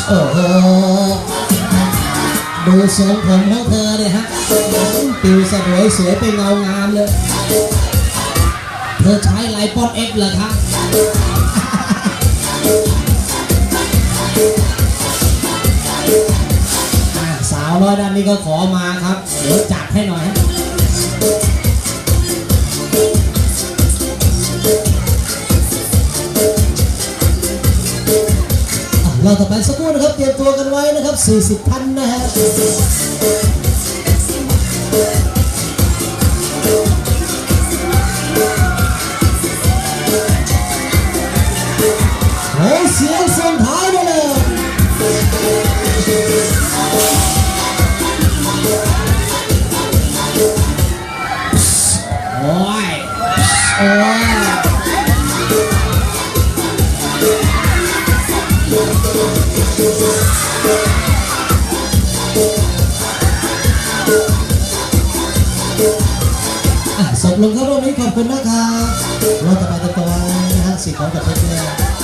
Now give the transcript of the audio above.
โอ้โหดูทรงผมของเธอเลยฮะติวสวยสวยเป็นเงางามเลยเธอใช้ไลปอนเอฟเหรอครับสาวน้อยด้านนี้ก็ขอมาครับเดี๋ยวจัดให้หน่อยเราต่อไปสักครู่นะครับเตรียมตัวกันไว้นะครับ40 ท่านนะฮะโอ้เสียงส่งท้ายมาเลยโอ้ยโอ้ยสมลงครับรอบนี้ขอบคุณนะครับเราจะไปตัวนะฮะสิ่งของกับเพชรเนี่ย